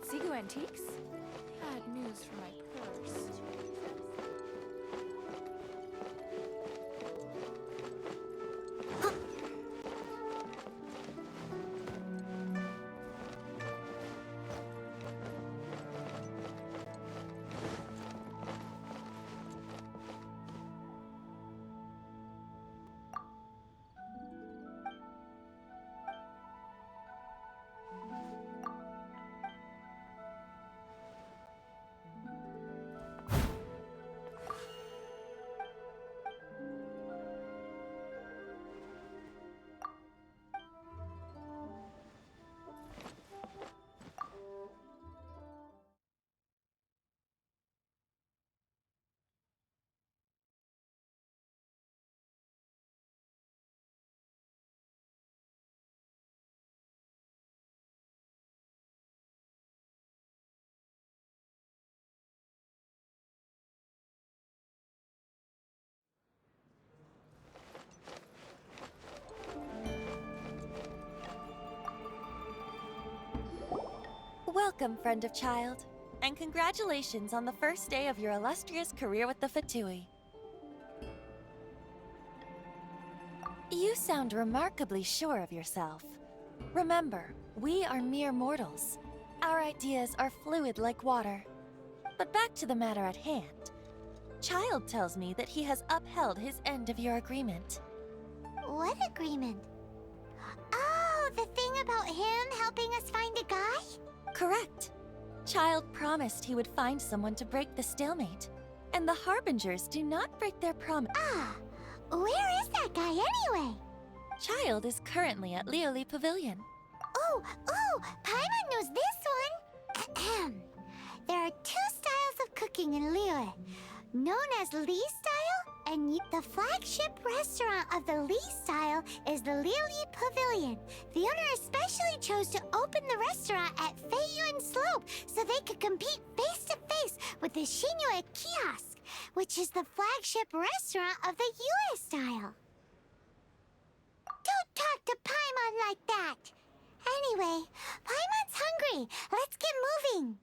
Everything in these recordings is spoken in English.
Sigu Antiques? Bad news for my purse. Welcome, friend of child, and congratulations on the first day of your illustrious career with the Fatui. You sound remarkably sure of yourself. Remember, we are mere mortals. Our ideas are fluid like water. But back to the matter at hand. Child tells me that he has upheld his end of your agreement. What agreement? Oh, the thing about him helping us find a guy? Correct. Child promised he would find someone to break the stalemate. And the Harbingers do not break their promise. Ah, where is that guy anyway? Child is currently at Lioli Pavilion. Oh, Paimon knows this one. There are two styles of cooking in Liyue, known as Li style, and the flagship restaurant of the Li style is the Lioli Pavilion. The owner especially chose to open the restaurant at Feiyuan Slope so they could compete face to face with the Shinue Kiosk, which is the flagship restaurant of the Yue style. Don't talk to Paimon like that! Anyway, Paimon's hungry. Let's get moving.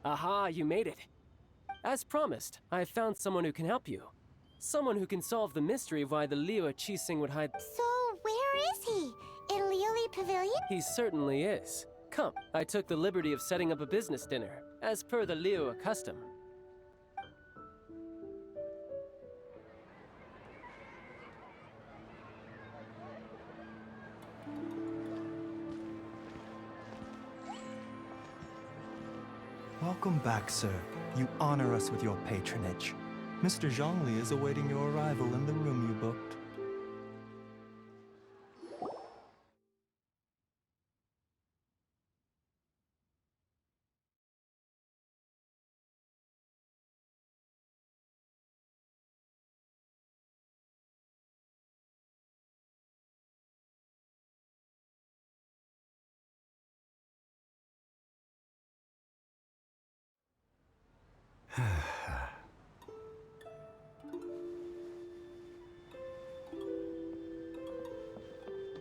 Aha, you made it. As promised, I found someone who can help you. Someone who can solve the mystery of why the Liyue Qixing would hide. So, where is he? In Lioli Pavilion? He certainly is. Come, I took the liberty of setting up a business dinner, as per the Liyue custom. Welcome back, sir. You honor us with your patronage. Mr. Zhongli is awaiting your arrival in the room you booked.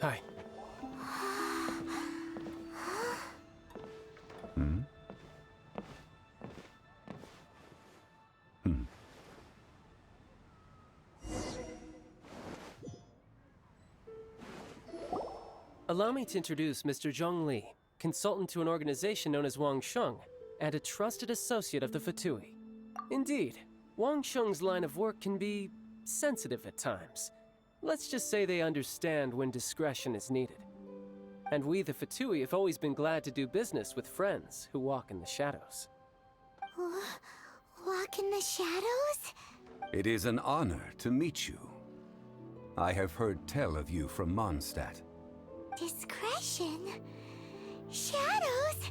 Hi. Allow me to introduce Mr. Zhongli, consultant to an organization known as Wang Sheng, and a trusted associate of the Fatui. Indeed, Wang Sheng's line of work can be sensitive at times. Let's just say they understand when discretion is needed. And we, the Fatui, have always been glad to do business with friends who walk in the shadows. Walk in the shadows? It is an honor to meet you. I have heard tell of you from Mondstadt. Discretion? Shadows?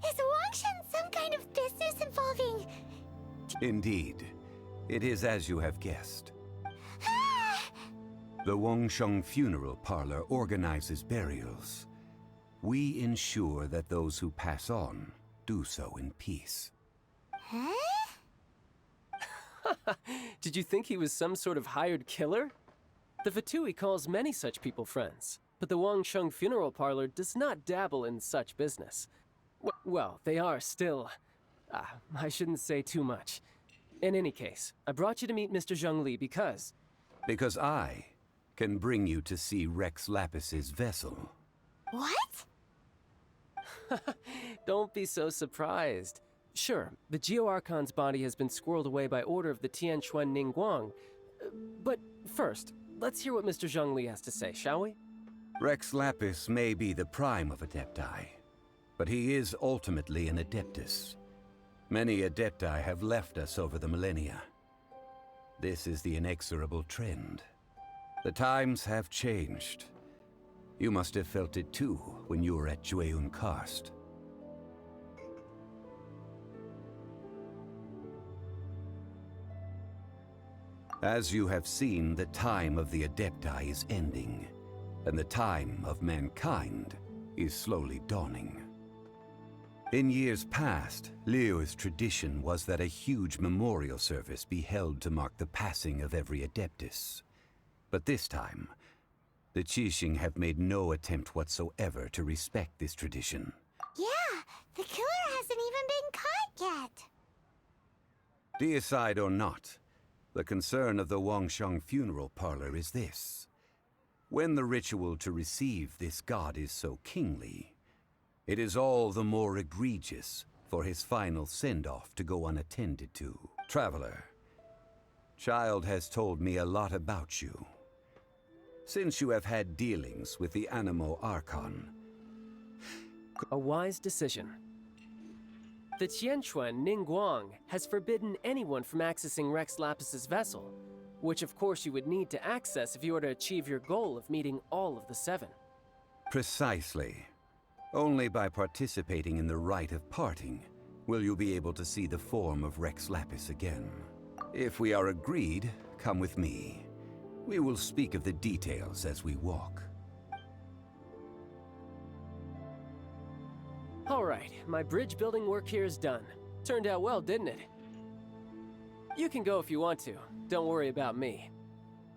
Is Wangshan some kind of business involving... Indeed. It is as you have guessed. The Wangsheng Funeral Parlor organizes burials. We ensure that those who pass on do so in peace. Huh? Did you think he was some sort of hired killer? The Fatui calls many such people friends, but the Wangsheng Funeral Parlor does not dabble in such business. Well, they are still... I shouldn't say too much. In any case, I brought you to meet Mr. Zhongli because... Because I can bring you to see Rex Lapis's vessel. What? Don't be so surprised. Sure, the Geo-Archon's body has been squirreled away by order of the Tianquan Ningguang. But first, let's hear what Mr. Zhongli has to say, shall we? Rex Lapis may be the prime of Adepti, but he is ultimately an Adeptus. Many Adepti have left us over the millennia. This is the inexorable trend. The times have changed. You must have felt it too when you were at Jueyun Karst. As you have seen, the time of the Adepti is ending, and the time of mankind is slowly dawning. In years past, Liyue's tradition was that a huge memorial service be held to mark the passing of every Adeptus. But this time, the Qixing have made no attempt whatsoever to respect this tradition. Yeah, the killer hasn't even been caught yet. Deicide or not, the concern of the Wangsheng Funeral Parlor is this. When the ritual to receive this god is so kingly, it is all the more egregious for his final send-off to go unattended to. Traveler, Child has told me a lot about you. Since you have had dealings with the Animo Archon. A wise decision. The Tianquan Ningguang has forbidden anyone from accessing Rex Lapis's vessel, which of course you would need to access if you were to achieve your goal of meeting all of the seven. Precisely. Only by participating in the rite of parting will you be able to see the form of Rex Lapis again. If we are agreed, come with me. We will speak of the details as we walk. All right, my bridge building work here is done. Turned out well, didn't it? You can go if you want to. Don't worry about me.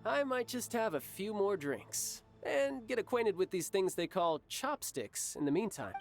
I might just have a few more drinks and get acquainted with these things they call chopsticks in the meantime.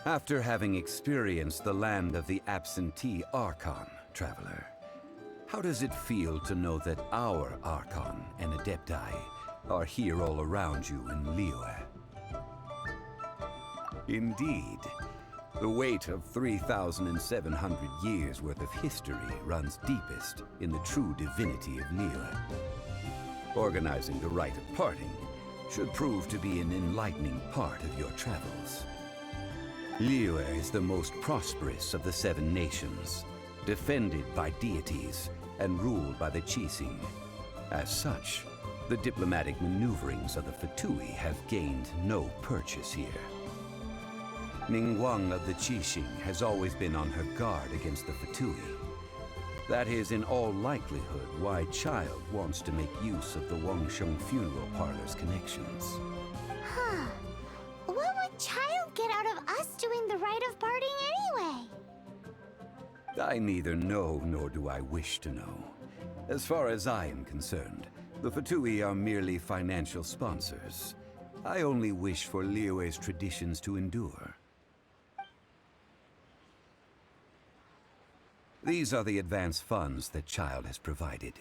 After having experienced the land of the absentee Archon, Traveler, how does it feel to know that our Archon and Adepti are here all around you in Liyue? Indeed, the weight of 3,700 years worth of history runs deepest in the true divinity of Liyue. Organizing the rite of parting should prove to be an enlightening part of your travels. Liyue is the most prosperous of the 7 nations, defended by deities and ruled by the Qixing. As such, the diplomatic maneuverings of the Fatui have gained no purchase here. Ningguang of the Qixing has always been on her guard against the Fatui. That is in all likelihood why Child wants to make use of the Wangsheng funeral parlor's connections. Huh. What would Child get out of us doing the rite of parting anyway? I neither know nor do I wish to know. As far as I am concerned, the Fatui are merely financial sponsors. I only wish for Liyue's traditions to endure. These are the advance funds that Child has provided.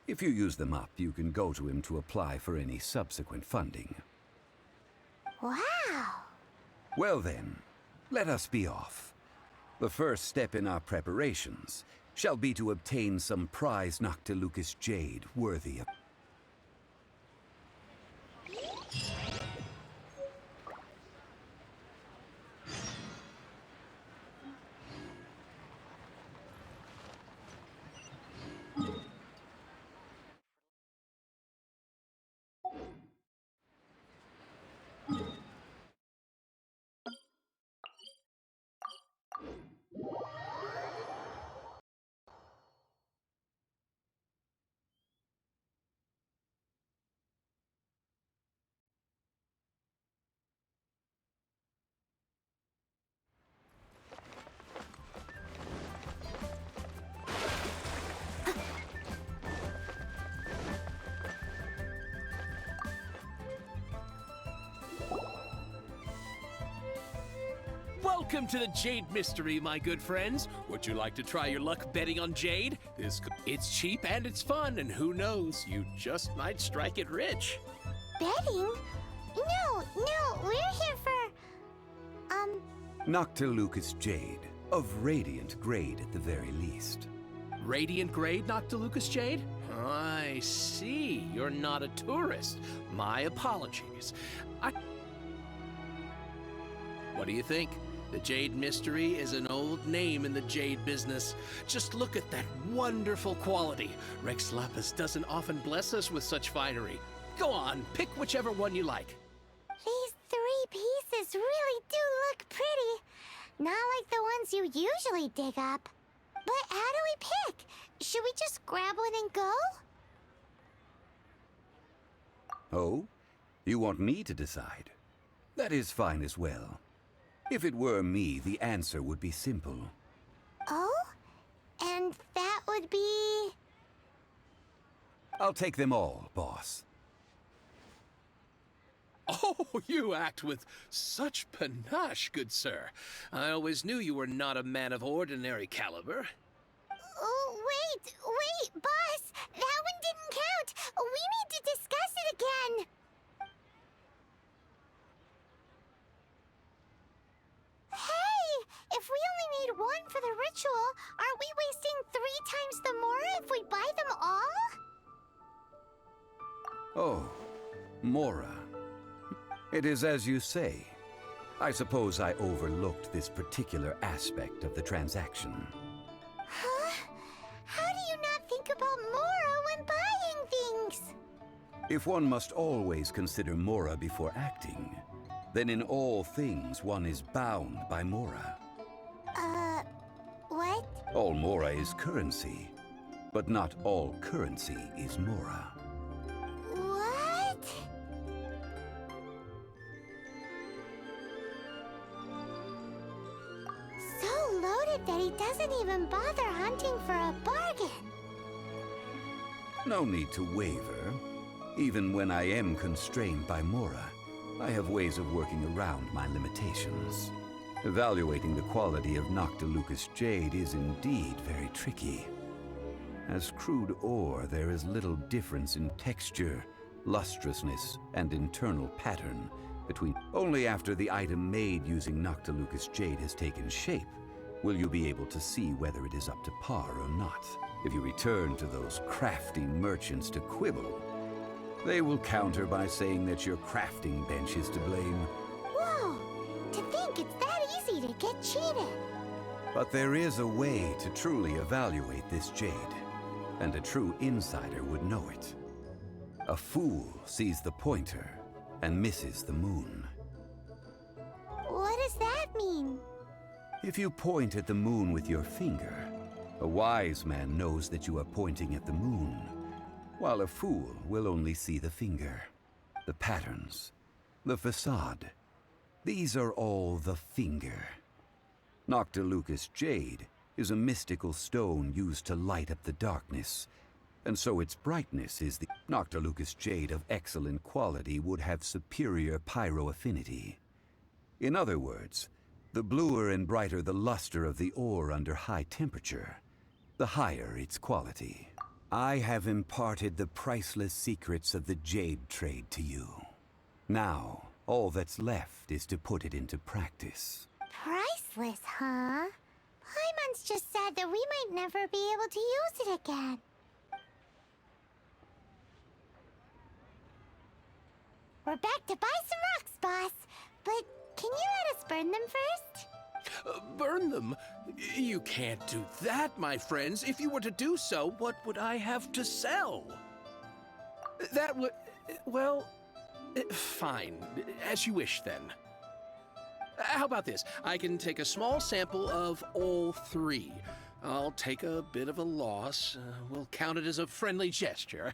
If you use them up, you can go to him to apply for any subsequent funding. Wow. Well then, let us be off. The first step in our preparations shall be to obtain some prize Noctilucous jade worthy of... Welcome to the Jade Mystery, my good friends. Would you like to try your luck betting on Jade? It's cheap and it's fun, and who knows, you just might strike it rich. Betting? No, we're here for... Noctilucous jade, of radiant grade at the very least. Radiant grade, Noctilucous Jade? I see. You're not a tourist. My apologies. What do you think? The Jade Mystery is an old name in the jade business. Just look at that wonderful quality. Rex Lapis doesn't often bless us with such finery. Go on, pick whichever one you like. These 3 pieces really do look pretty. Not like the ones you usually dig up. But how do we pick? Should we just grab one and go? Oh? You want me to decide? That is fine as well. If it were me, the answer would be simple. Oh? And that would be... I'll take them all, boss. Oh, you act with such panache, good sir. I always knew you were not a man of ordinary caliber. Oh, wait, boss! That one didn't count! We need to discuss it again! Hey! If we only need one for the ritual, aren't we wasting 3 times the Mora if we buy them all? Oh, Mora. It is as you say. I suppose I overlooked this particular aspect of the transaction. Huh? How do you not think about Mora when buying things? If one must always consider Mora before acting, then in all things one is bound by Mora. What? All Mora is currency, but not all currency is Mora. What? So loaded that he doesn't even bother hunting for a bargain. No need to waver. Even when I am constrained by Mora, I have ways of working around my limitations. Evaluating the quality of Noctilucous jade is indeed very tricky. As crude ore, there is little difference in texture, lustrousness, and internal pattern between... Only after the item made using Noctilucous jade has taken shape will you be able to see whether it is up to par or not. If you return to those crafty merchants to quibble, They will counter by saying that your crafting bench is to blame. Whoa! To think it's that easy to get cheated. But there is a way to truly evaluate this jade, and a true insider would know it. A fool sees the pointer and misses the moon. What does that mean? If you point at the moon with your finger, a wise man knows that you are pointing at the moon, while a fool will only see the finger, the patterns, the facade. These are all the finger. Noctilucous jade is a mystical stone used to light up the darkness, and so its brightness is the Noctilucous jade of excellent quality would have superior pyroaffinity. In other words, the bluer and brighter the luster of the ore under high temperature, the higher its quality. I have imparted the priceless secrets of the jade trade to you. Now, all that's left is to put it into practice. Priceless, huh? Paimon's just sad that we might never be able to use it again. We're back to buy some rocks, boss. But can you let us burn them first? Burn them? You can't do that, my friends. If you were to do so, what would I have to sell? That would... well... fine. As you wish, then. How about this? I can take a small sample of all three. I'll take a bit of a loss. We'll count it as a friendly gesture.